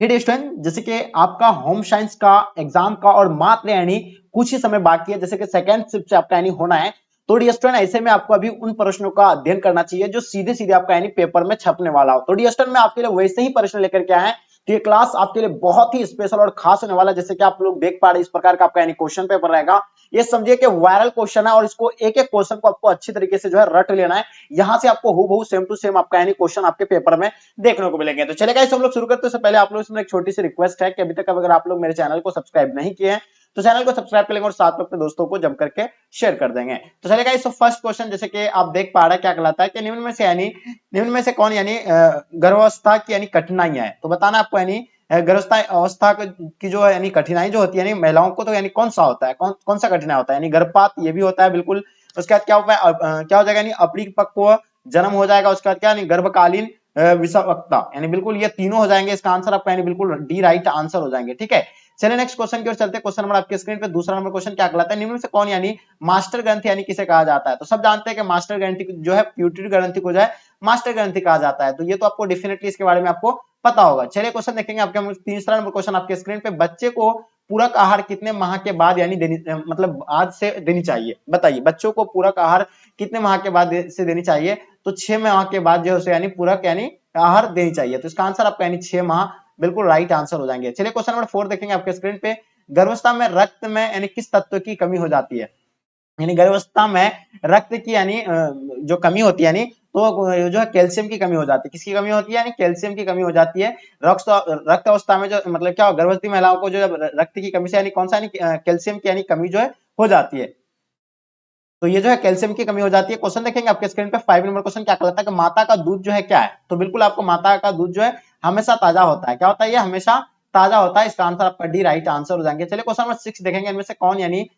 ठीक है स्टूडेंट, जैसे कि आपका होम साइंस का एग्जाम का और मात्र यानी कुछ ही समय बाकी है, जैसे कि सेकंड शिफ्ट से आपका यानी होना है। तो डी स्टूडेंट ऐसे में आपको अभी उन प्रश्नों का अध्ययन करना चाहिए जो सीधे सीधे आपका यानी पेपर में छपने वाला हो। तो डी स्टूडेंट मैं आपके लिए वैसे ही प्रश्न लेकर के आया है। तो ये क्लास आपके लिए बहुत ही स्पेशल और खास होने वाला है। जैसे कि आप लोग देख पा रहे हैं, इस प्रकार का आपका यानी क्वेश्चन पेपर रहेगा। ये समझिए कि वायरल क्वेश्चन है और इसको एक एक क्वेश्चन को आपको अच्छी तरीके से जो है रट लेना है। यहां से आपको हूबहू सेम टू सेम आपका यानी क्वेश्चन आपके पेपर में देखने को मिलेंगे। तो चलेगा इस हम लोग शुरू करते हैं। पहले आप लोग इसमें एक छोटी सी रिक्वेस्ट है कि अभी तक अगर आप लोग मेरे चैनल को सब्सक्राइब नहीं किए हैं तो चैनल को सब्सक्राइब कर लेंगे और साथ में अपने दोस्तों को जम करके शेयर कर देंगे। तो चलेगा इस फर्स्ट क्वेश्चन, जैसे कि आप देख पा रहे हैं क्या कहलाता है कि निम्न में से कौन यानी गर्भावस्था की यानी कठिनाइयां है। तो बताना आपको यानी गर्भावस्था अवस्था की जो है यानी कठिनाई जो होती है यानी महिलाओं को, तो यानी कौन सा होता है, कौन सा कठिनाई होता है। यानी गर्भपात ये भी होता है बिल्कुल। उसके बाद क्या होता है, क्या हो जाएगा यानी अपरिपक्व जन्म हो जाएगा। उसके बाद क्या यानी गर्भकालीन विषवक्ता, यानी बिल्कुल ये तीनों हो जाएंगे। इसका आंसर आपका यानी बिल्कुल डी राइट आंसर हो जाएंगे। ठीक है, चलिए नेक्स्ट क्वेश्चन की ओर चलते हैं। क्वेश्चन नंबर आपके स्क्रीन पे दूसरा नंबर क्वेश्चन क्या कहलाता है, निम्न में से कौन यानी मास्टर ग्रंथि यानी किसे कहा जाता है। तो सब जानते हैं कि मास्टर ग्रंथि जो है प्यूटरी ग्रंथि को जो है मास्टर ग्रंथि कहा जाता है। तो ये तो आपको डेफिनेटली इसके बारे में आपको पता होगा। चलिए क्वेश्चन देखेंगे आपके तीसरा नंबर क्वेश्चन आपके स्क्रीन पे, बच्चे को पूरक आहार कितने माह के बाद यानी मतलब आज से देनी चाहिए। बताइए बच्चों को पूरक आहार कितने माह के बाद से देनी चाहिए। तो 6 माह के बाद जो है उसे यानी पूरक यानी आहार देनी चाहिए। तो इसका आंसर आपका यानी 6 माह बिल्कुल राइट आंसर हो जाएंगे। चलिए क्वेश्चन नंबर 4 देखेंगे आपके स्क्रीन पे, गर्भावस्था में रक्त में यानी किस तत्व की कमी हो जाती है। यानी गर्भावस्था में रक्त की यानी जो कमी होती है यानी तो जो है कैल्शियम की कमी हो जाती है। किसकी कमी होती है, यानी कैल्शियम की कमी हो जाती है। रक्त अवस्था में जो मतलब क्या गर्भवती महिलाओं को जो रक्त की कमी से यानी कौन सा यानी कैल्शियम की यानी कमी जो है हो जाती है। तो ये जो है कैल्शियम की कमी हो जाती है। क्वेश्चन देखेंगे आपके स्क्रीन पे 5 नंबर क्वेश्चन क्या कहता है कि माता का दूध जो है क्या है। तो बिल्कुल आपको माता का दूध जो है हमेशा ताजा होता है। क्या होता है, ये हमेशा ताजा होता है। इसका आंसर आपका डी राइट आंसर हो जाएंगे। चलिए क्वेश्चन नंबर 6 देखेंगे, इनमें से कौन यानी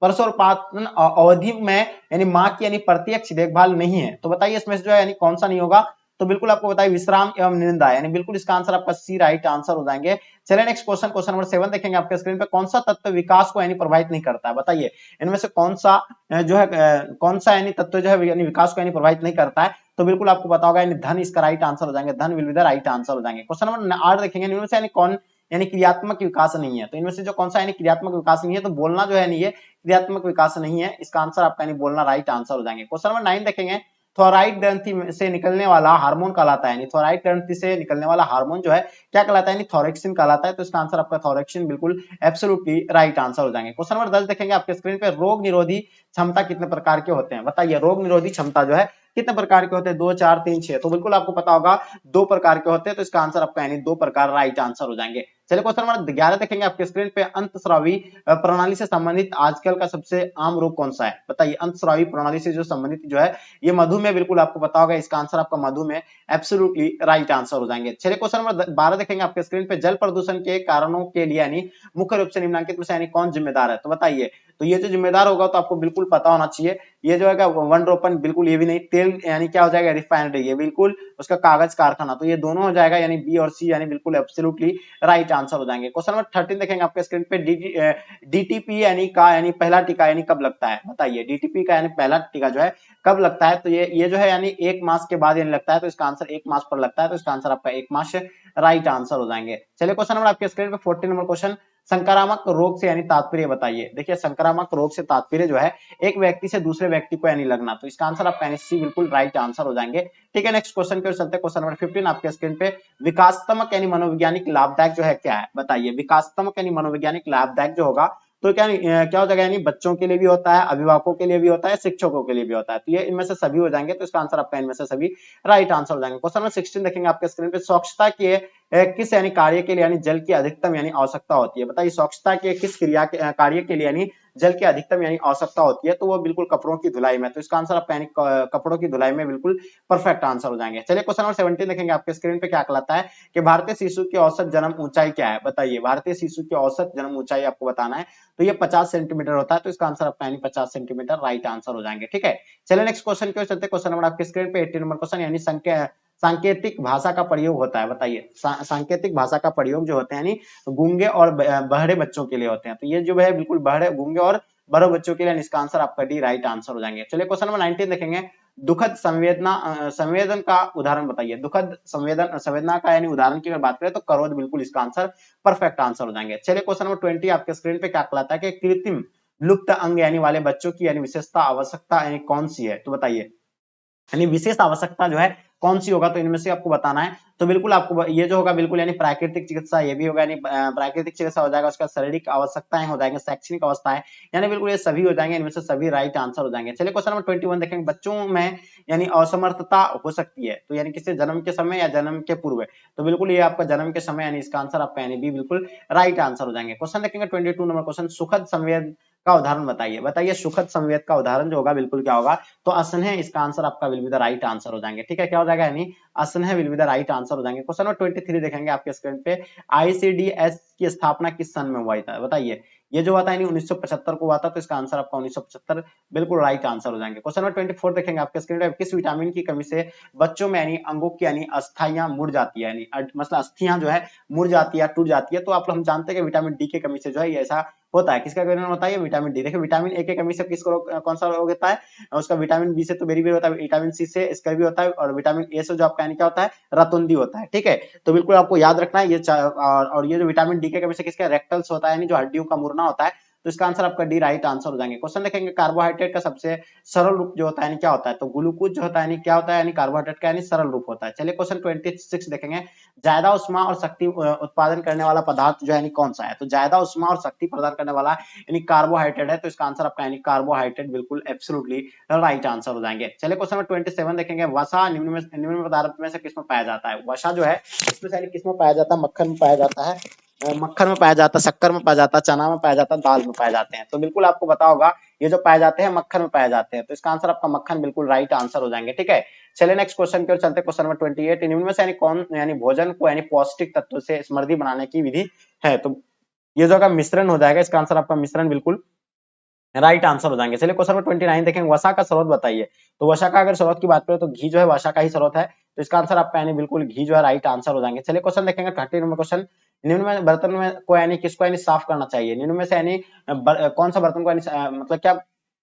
प्रसवोत्पादन अवधि में यानी माँ की यानी प्रत्यक्ष देखभाल नहीं है। तो बताइए इसमें से जो है यानी कौन सा नहीं होगा। तो बिल्कुल आपको बताइए विश्राम एवं निंदा, यानी बिल्कुल इसका आंसर आपका सी राइट आंसर हो जाएंगे। चलिए नेक्स्ट क्वेश्चन, क्वेश्चन नंबर 7 देखेंगे आपके स्क्रीन पे, कौन सा तत्व विकास को यानी प्रभावित नहीं करता है। बताइए इनमें से कौन सा जो है कौन सा यानी तत्व जो है यानी विकास को यानी प्रभावित नहीं करता है। तो बिल्कुल आपको पता होगा यानी धन इसका राइट आंसर हो जाएंगे। धन will be the right answer हो जाएंगे। क्वेश्चन नंबर 8 देखेंगे, इनमें से यानी कौन यानी क्रियात्मक विकास नहीं है। तो इनमें से जो कौन सा यानी क्रियात्मक विकास नहीं है, तो बोलना जो है नहीं है क्रियात्मक विकास नहीं है। इसका आंसर आपका यानी बोलना राइट आंसर हो जाएंगे। क्वेश्चन नंबर 9 देखेंगे, थोराइड ग्रंथि से निकलने वाला हार्मोन कहलाता है। यानी थोराइड ग्रंथि से निकलने वाला हार्मोन जो है क्या कहलाता है, यानी थोरेक्सिन कहलाता है। तो इसका आंसर आपका थोरेक्सिन बिल्कुल एब्सोल्युटली राइट आंसर हो जाएंगे। क्वेश्चन नंबर 10 देखेंगे आपके स्क्रीन पे, रोग निरोधी क्षमता कितने प्रकार के होते हैं। बताइए रोग निरोधी क्षमता जो है कितने प्रकार के होते हैं, 2, 4, 3, 6। तो बिल्कुल आपको पता होगा 2 प्रकार के होते हैं। तो इसका आंसर आपका यानी 2 प्रकार राइट आंसर हो जाएंगे। चलिए क्वेश्चन नंबर 11 देखेंगे आपके स्क्रीन पे, अंतस्रावी प्रणाली से संबंधित आजकल का सबसे आम रोग कौन सा है। बताइए अंतस्रावी प्रणाली से जो संबंधित जो है ये मधुमेह, बिल्कुल आपको पता होगा। इसका आंसर आपका मधुमेह एब्सोल्युटली राइट आंसर हो जाएंगे। चलिए क्वेश्चन नंबर 12 देखेंगे आपके स्क्रीन पे, जल प्रदूषण के कारणों के लिए यानी मुख्य रूप से निम्नलिखित में से यानी कौन जिम्मेदार है। तो बताइए, तो ये जो जिम्मेदार होगा तो आपको बिल्कुल पता होना चाहिए। ये जो है वन ड्रॉपन बिल्कुल ये भी नहीं, तेल यानी क्या हो जाएगा रिफाइनरी, ये बिल्कुल उसका कागज कारखाना। तो ये दोनों हो जाएगा यानी बी और सी यानी बिल्कुल एब्सोल्युटली राइट आंसर हो जाएंगे। क्वेश्चन नंबर 13 देखेंगे आपके स्क्रीन पे, डीटीपी यानी का यानी पहला टीका यानी कब लगता है। बताइए डीटीपी का यानी पहला टीका जो है कब लगता है। तो ये जो है यानी 1 मास के बाद यानी लगता है। तो इसका आंसर 1 मास पर लगता है। तो इसका आंसर आपका 1 मास राइट आंसर हो जाएंगे। चलिए क्वेश्चन नंबर आपके स्क्रीन पे 14 नंबर क्वेश्चन, संक्रामक रोग से यानी तात्पर्य बताइए। देखिए संक्रामक रोग से तात्पर्य जो है एक व्यक्ति से दूसरे व्यक्ति को यानी लगना। तो इसका आंसर आपका यानी सी बिल्कुल राइट आंसर हो जाएंगे। ठीक है, नेक्स्ट क्वेश्चन की ओर चलते हैं। क्वेश्चन नंबर 15 आपके स्क्रीन पे, विकासात्मक यानी मनोवैज्ञानिक लाभदायक जो है क्या है। बताइए विकासात्मक यानी मनोवैज्ञानिक लाभदायक जो होगा तो क्या हो जाएगा, यानी बच्चों के लिए भी होता है, अभिभावकों के लिए भी होता है, शिक्षकों के लिए भी होता है। तो ये इनमें से सभी हो जाएंगे। तो इसका आंसर आपका इनमें से सभी राइट आंसर हो जाएंगे। क्वेश्चन नंबर 16 देखेंगे आपके स्क्रीन पे, स्वच्छता के किस यानी कार्य के लिए यानी जल की अधिकतम यानी आवश्यकता होती है। बताइए स्वच्छता के किस क्रिया के कार्य के लिए यानी जल की अधिकतम यानी आवश्यकता होती है। तो वो बिल्कुल कपड़ों की धुलाई में। तो इसका आंसर आपका यानी कपड़ों की धुलाई में बिल्कुल परफेक्ट आंसर हो जाएंगे। चलिए क्वेश्चन नंबर 17 देखेंगे आपके स्क्रीन पे, क्या कहलाता है कि भारतीय शिशु की औसत जन्म ऊंचाई क्या है। बताइए भारतीय शिशु की औसत जन्म ऊंचाई आपको बताना है। तो ये 50 सेंटीमीटर होता है। तो इसका आंसर आपका यानी 50 सेंटीमीटर राइट आंसर हो जाएंगे। ठीक है, चलिए नेक्स्ट क्वेश्चन की ओर चलते हैं। क्वेश्चन नंबर आपके स्क्रीन पे 18 नंबर क्वेश्चन, यानी सांकेतिक भाषा का प्रयोग होता है। बताइए सांकेतिक भाषा का प्रयोग जो होते हैं यानी गूंगे और बहरे बच्चों के लिए होते हैं। तो ये जो है बिल्कुल बहरे गूंगे और बड़े बच्चों के लिए, इसका आंसर आपका डी राइट आंसर हो जाएंगे। चलिए क्वेश्चन नंबर 19 देखेंगे, दुखद संवेदन का उदाहरण बताइए। दुखद संवेदना का यानी उदाहरण की अगर बात करें तो क्रोध बिल्कुल इसका आंसर परफेक्ट आंसर हो जाएंगे। चलिए क्वेश्चन नंबर 20 आपके स्क्रीन पे क्या कहलाता है कि कृत्रिम लुप्त अंग यानी वाले बच्चों की यानी विशेषता आवश्यकता यानी कौन सी है, तो बताइए यानी विशेष आवश्यकता जो है कौन सी होगा, तो इनमें से आपको बताना है। तो बिल्कुल आपको ये जो होगा बिल्कुल यानी प्राकृतिक चिकित्सा ये भी होगा, यानी प्राकृतिक चिकित्सा हो जाएगा, उसका शारीरिक आवश्यकताएं हो जाएंगे, शैक्षणिक अवस्थाएं यानी बिल्कुल ये सभी हो जाएंगे, इनमें से सभी राइट आंसर हो जाएंगे। चलिए क्वेश्चन नंबर 21 देखेंगे, बच्चों में यानी असमर्थता हो सकती है, तो यानी किसी जन्म के समय या जन्म के पूर्व, तो बिल्कुल ये आपका जन्म के समय यानी इसका आंसर आपका यानी बी बिल्कुल राइट आंसर हो जाएंगे। क्वेश्चन देखेंगे 22 नंबर क्वेश्चन, सुखद संवेद का उदाहरण बताइए। बताइए सुखद संवेद का उदाहरण जो होगा बिल्कुल क्या होगा, तो असन्ह इसका आंसर आपका will be the right answer हो जाएंगे। ठीक है, क्या हो जाएगा यानी असन्ह will be the right answer हो जाएंगे। क्वेश्चन नंबर 23 देखेंगे आपके स्क्रीन पे, आईसीडीएस की स्थापना किस सन में हुआ था, बताइए। ये जो हुआ था यानी 1975 को हुआ था, तो इसका आंसर आपका 1975 बिल्कुल राइट आंसर हो जाएंगे। क्वेश्चन नंबर 24 देखेंगे आपके स्क्रीन पे, किस विटामिन की कमी से बच्चों में यानी अंगों की यानी अस्थियां मुड़ जाती है, यानी मतलब अस्थियां जो है मुड़ जाती है टूट जाती है, तो आप हम जानते हैं कि विटामिन डी की कमी से जो है ऐसा होता है। किसका कारण होता है, विटामिन डी। देखिए विटामिन ए की कमी से किसको कौन सा रोग होता है, उसका विटामिन बी से तो बेरी बेरी होता है, विटामिन सी से इसका भी होता है, और विटामिन ए से जो आपका यानी क्या होता है, रतुंदी होता है। ठीक है, तो बिल्कुल आपको याद रखना है ये और ये जो विटामिन डी की कमी से किसका रेक्टल्स होता है, यानी जो हड्डियों का मुड़ना होता है, तो इसका आंसर आपका डी राइट आंसर हो जाएंगे। क्वेश्चन देखेंगे, कार्बोहाइड्रेट का सबसे सरल रूप जो होता है क्या होता है, तो ग्लूकोज जो होता है क्या होता है, यानी कार्बोहाइड्रेट का यानी सरल रूप होता है। चलिए क्वेश्चन 26 देखेंगे, ज्यादा उष्मा और शक्ति उत्पादन करने वाला पदार्थ जो है कौन सा है, तो ज्यादा उष्मा और शक्ति प्रदान करने वाला यानी कार्बोहाइड्रेट है, तो इसका आंसर आपका यानी कार्बोहाइड्रेट बिल्कुल एब्सोल्युटली राइट आंसर हो जाएंगे। चलिए क्वेश्चन नंबर 27 देखेंगे, वसा निम्न पदार्थ में से किसमें पाया जाता है। वसा जो है इसमें से किसमें पाया जाता है, मक्खन में पाया जाता है, मक्खन में पाया जाता है, शक्कर में पाया जाता है, चना में पाया जाता है, दाल में पाए जाते हैं, तो बिल्कुल आपको पता होगा ये जो पाए जाते हैं मक्खन में पाए जाते हैं, तो इसका आंसर आपका मक्खन बिल्कुल राइट आंसर हो जाएंगे। ठीक है, चलिए नेक्स्ट क्वेश्चन की ओर चलते हैं। क्वेश्चन नंबर 28, इनमें में से यानी कौन यानी भोजन को यानी पौष्टिक तत्व से समृद्धि बनाने की विधि है, तो ये जो मिश्रण हो जाएगा, इसका आंसर आपका मिश्रण बिल्कुल राइट आंसर हो जाएंगे। चलिए क्वेश्चन नंबर 29 देखेंगे, वसा का स्रोत बताइए। तो वसा का अगर स्रोत की बात करें तो घी जो है वसा का ही स्रोत है, तो इसका आंसर आपका यानी बिल्कुल घी जो है राइट आंसर हो जाएंगे। चलिए क्वेश्चन देखेंगे 30 नंबर क्वेश्चन, निम्न में बर्तन में को यानी किसको यानी साफ करना चाहिए, निम्न में से यानी कौन सा बर्तन को यानी मतलब क्या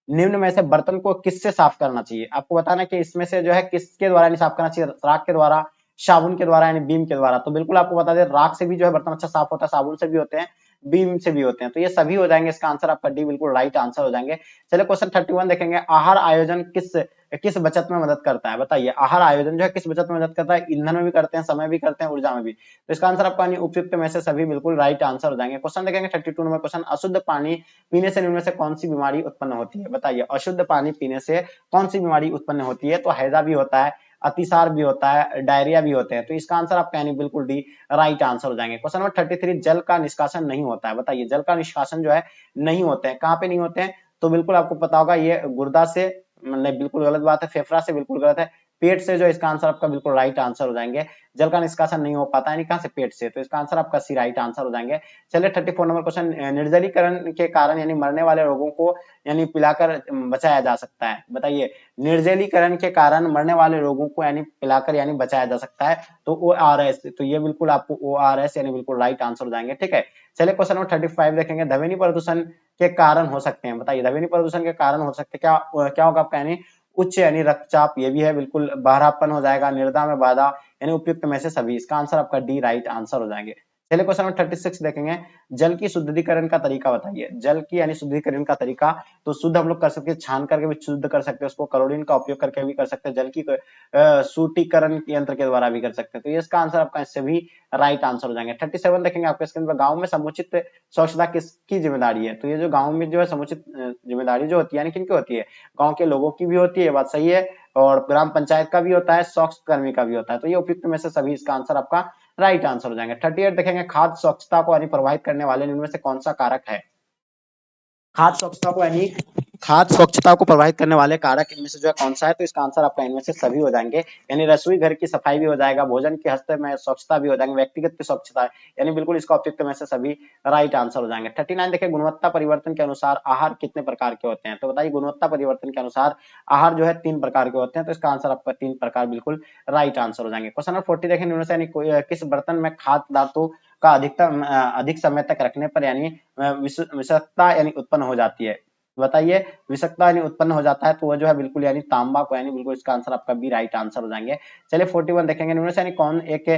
निम्न में से बर्तन को किससे साफ करना चाहिए, आपको बताना कि इसमें से जो है किसके द्वारा यानी साफ करना चाहिए, राख के द्वारा, साबुन के द्वारा यानी बीम के द्वारा, तो बिल्कुल आपको बता दें राख से भी जो है बर्तन अच्छा साफ होता है, साबुन से भी होते हैं, बीम से भी होते हैं, तो ये सभी हो जाएंगे, इसका आंसर आपका डी बिल्कुल राइट आंसर हो जाएंगे। चलिए क्वेश्चन 31 देखेंगे, आहार आयोजन किस बचत में मदद करता है, बताइए। आहार आयोजन जो है किस बचत में मदद करता है, ईंधन में भी करते हैं, समय भी करते हैं, ऊर्जा में भी, तो इसका आंसर आपका उपयुक्त में से सभी बिल्कुल राइट आंसर हो जाएंगे। क्वेश्चन देखेंगे 32 नंबर क्वेश्चन, अशुद्ध पानी पीने से निम्न से कौन सी बीमारी उत्पन्न होती है, बताइए। अशुद्ध पानी पीने से कौन सी बीमारी उत्पन्न होती है, तो हैजा भी होता है, अतिसार भी होता है, डायरिया भी होते हैं, तो इसका आंसर आपका यानी बिल्कुल डी राइट आंसर हो जाएंगे। क्वेश्चन नंबर 33, जल का निष्कासन नहीं होता है, बताइए। जल का निष्कासन जो है नहीं होते हैं, कहाँ पे नहीं होते हैं, तो बिल्कुल आपको पता होगा ये गुर्दा से, नहीं बिल्कुल गलत बात है, फेफड़ा से बिल्कुल गलत है, पेट से, जो इसका आंसर आपका बिल्कुल राइट आंसर हो जाएंगे। जल का निष्कासन नहीं हो पाता है कहां से, पेट से, तो इसका आंसर आपका सी राइट आंसर हो जाएंगे। चलिए 34 नंबर क्वेश्चन, निर्जलीकरण के कारण यानी मरने वाले रोगों को यानी पिलाकर बचाया जा सकता है, बताइए। निर्जलीकरण के कारण मरने वाले रोगों को यानी पिलाकर यानी बचाया जा सकता है, तो ORS, तो ये बिल्कुल आपको ORS यानी बिल्कुल राइट आंसर हो जाएंगे। ठीक है, चलिए क्वेश्चन नंबर 35 देखेंगे, ध्वनि प्रदूषण के कारण हो सकते हैं, बताइए। ध्वनि प्रदूषण के कारण हो सकते हैं, क्या होगा आपका यानी उच्च यानी रक्तचाप, ये भी है बिल्कुल, बहरापन हो जाएगा, निर्दा में बाधा यानी उपयुक्त में से सभी, इसका आंसर आपका डी राइट आंसर हो जाएंगे। चलिए क्वेश्चन नंबर 36 देखेंगे, जल की शुद्धिकरण का तरीका बताइए। जल की यानी शुद्धिकरण का तरीका, तो शुद्ध हम लोग कर सकते हैं, छान करके भी शुद्ध कर सकते हैं उसको, क्लोरीन का उपयोग करके भी कर सकते हैं, जल की शुद्धिकरण यंत्र के द्वारा भी कर सकते हैं, तो ये इसका आंसर आपका इससे भी राइट आंसर हो जाएंगे। 37 देखेंगे आपके स्क्रीन पर, गाँव में समुचित स्वच्छता किसकी जिम्मेदारी है, तो ये जो गाँव में जो है समुचित जिम्मेदारी जो होती है यानी किनकी होती है, गाँव के लोगों की भी होती है, बात सही है, और ग्राम पंचायत का भी होता है, स्वच्छता कर्मी का भी होता है, तो ये उपयुक्त में से सभी, इसका आंसर आपका राइट आंसर हो जाएंगे। 38 देखेंगे, खाद्य स्वच्छता को यानी प्रभावित करने वाले इनमें से कौन सा कारक है, खाद्य स्वच्छता को यानी खाद्य स्वच्छता को प्रभावित करने वाले कारक इनमें से जो है कौन सा है, तो इसका आंसर आपका इनमें से सभी हो जाएंगे, यानी रसोई घर की सफाई भी हो जाएगा, भोजन के हस्ते में स्वच्छता भी हो जाएंगे, व्यक्तिगत की स्वच्छता यानी बिल्कुल इसका उपयुक्त में से सभी राइट आंसर हो जाएंगे। 39 देखिए, गुणवत्ता परिवर्तन के अनुसार आहार कितने प्रकार के होते हैं, तो बताइए। गुणवत्ता परिवर्तन के अनुसार आहार जो है 3 प्रकार के होते हैं, तो इसका आंसर आपका 3 प्रकार बिल्कुल राइट आंसर हो जाएंगे। क्वेश्चन नंबर 40 देखें, इनमें से यानी किस बर्तन में खाद्य पदार्थों का अधिक समय तक रखने पर यानी विषाक्तता यानी उत्पन्न हो जाती है, बताइए विषाक्तता यानी उत्पन्न हो जाता है, तो वो जो है बिल्कुल यानी तांबा को, यानी बिल्कुल इसका आंसर आपका बी राइट आंसर हो जाएंगे। चलिए 41 देखेंगे, निम्न से यानी कौन एक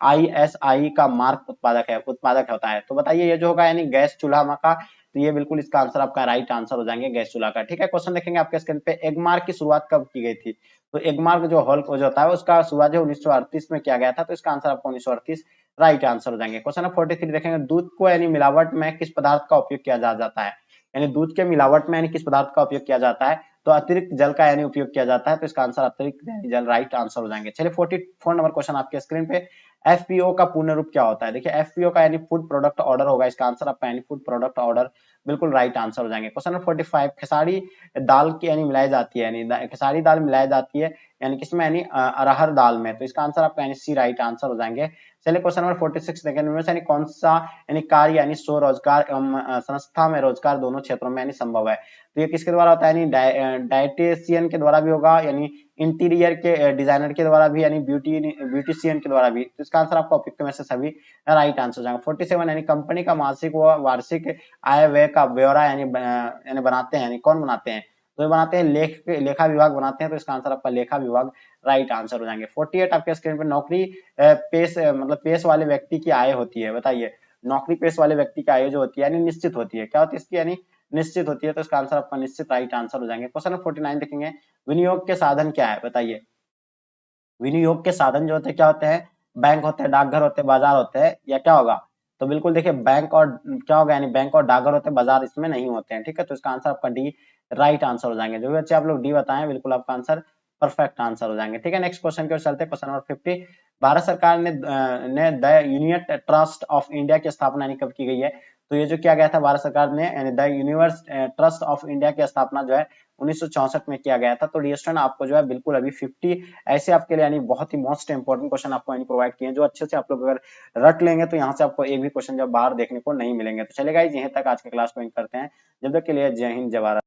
ISI का मार्क उत्पादक होता है, तो बताइए ये जो होगा यानी गैस चूल्हा का, तो ये बिल्कुल इसका आंसर आपका राइट आंसर हो जाएंगे गैस चूल्हा का। ठीक है, क्वेश्चन देखेंगे आपके स्क्रीन पे, एगमार्क की शुरुआत कब की गई थी, तो एगमार्क जो हॉल जो होता है उसका शुरुआत जो 1938 में किया गया था, तो इसका आंसर आपको 1938 राइट आंसर हो जाएंगे। क्वेश्चन नंबर 43 देखेंगे, दूध को यानी मिलावट में किस पदार्थ का उपयोग किया जाता है, यानी दूध के मिलावट में यानी किस पदार्थ का उपयोग किया जाता है, तो अतिरिक्त जल का यानी उपयोग किया जाता है, तो इसका आंसर अतिरिक्त जल राइट आंसर हो जाएंगे। चलिए 44 नंबर क्वेश्चन आपके स्क्रीन पे, एफपीओ का पूर्ण रूप क्या होता है, देखिए एफपीओ का यानी फूड प्रोडक्ट ऑर्डर होगा, इसका आंसर आपका यानी फूड प्रोडक्ट ऑर्डर बिल्कुल राइट आंसर हो जाएंगे। क्वेश्चन नंबर 45, खेसारी दाल की यानी मिलाई जाती है, यानी खेसारी दाल मिलाई जाती है यानी किसमें, यानी अरहर दाल में, तो इसका आंसर आपका यानी सी राइट आंसर हो जाएंगे। चलिए क्वेश्चन नंबर 46 देखें, इनमें से यानी कौन सा यानी कार्य यानी स्वरोजगार एवं संस्था में रोजगार दोनों क्षेत्रों में यानी संभव है, तो ये किसके द्वारा होता है, यानी डाइटिशियन के द्वारा भी होगा, यानी इंटीरियर के डिजाइनर के द्वारा भी, यानी ब्यूटिशियन के द्वारा भी, तो इसका आंसर आपका उपयुक्त में से सभी राइट आंसर हो जाएगा। 47 यानी कंपनी का मासिक व वार्षिक आय व्यय का ब्यौरा यानी बनाते हैं, यानी कौन बनाते हैं, तो ये बनाते हैं लेखा विभाग बनाते हैं, तो इसका आंसर आपका लेखा विभाग राइट आंसर हो जाएंगे। 48 आपके स्क्रीन पर, नौकरी पेश मतलब पेश वाले व्यक्ति की आय होती है, बताइए नौकरी पेश वाले व्यक्ति की आय जो होती है यानी निश्चित होती है, क्या होती है इसकी, यानी निश्चित होती है, तो इसका आंसर आपका निश्चित राइट आंसर हो जाएंगे। क्वेश्चन नंबर 49 देखेंगे, विनियोग के साधन क्या है, बताइए विनियोग के साधन जो होते हैं क्या होते हैं, बैंक होते हैं, डाकघर होते हैं, बाजार होते हैं, या क्या होगा, तो बिल्कुल देखिए बैंक और क्या होगा, यानी बैंक और डाकघर होते हैं, बाजार इसमें नहीं होते हैं। ठीक है, तो इसका आंसर आपका डी राइट आंसर हो जाएंगे। जो भी बच्चे आप लोग डी बताएं बिल्कुल आपका आंसर परफेक्ट आंसर हो जाएंगे। ठीक है, नेक्स्ट क्वेश्चन की ओर चलते हैं। क्वेश्चन नंबर 50, भारत सरकार ने the union trust of India की स्थापना कब की गई है, तो ये जो किया गया था भारत सरकार ने, यानी the universe trust of India की स्थापना जो है 1964 में किया गया था। तो डियर स्टूडेंट आपको जो है बिल्कुल अभी 50 ऐसे आपके लिए यानी बहुत ही मोस्ट इंपॉर्टेंट क्वेश्चन आपको यानी प्रोवाइड किए हैं, जो अच्छे से आप लोग अगर रट लेंगे तो यहाँ से आपको एक भी क्वेश्चन जब बाहर देखने को नहीं मिलेंगे। तो चलेगा यहीं तक आज के क्लास को एंड करते हैं, जब तक के लिए जय हिंद जय भारत।